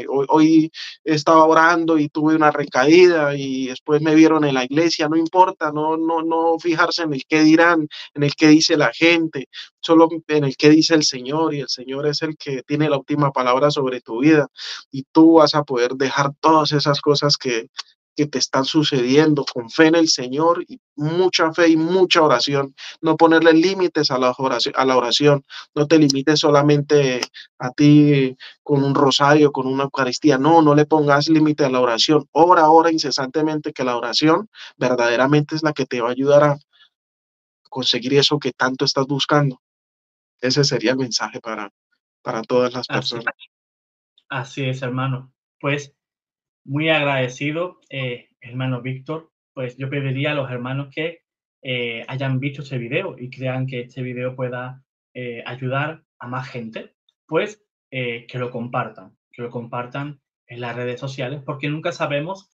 hoy estaba orando y tuve una recaída y después me vieron en la iglesia, no importa, no fijarse en el qué dirán, en el que dice la gente, solo en el que dice el Señor, y el Señor es el que tiene la última palabra sobre tu vida y tú vas a poder dejar todas esas cosas que te están sucediendo con fe en el Señor y mucha fe y mucha oración, no ponerle límites a la oración, no te limites solamente a ti con un rosario, con una Eucaristía, no le pongas límite a la oración, ora incesantemente que la oración verdaderamente es la que te va a ayudar a conseguir eso que tanto estás buscando. Ese sería el mensaje para todas las Así, personas. así es, hermano. Pues muy agradecido, hermano Víctor. Pues yo pediría a los hermanos que hayan visto este video y crean que este video pueda ayudar a más gente, pues que lo compartan en las redes sociales, porque nunca sabemos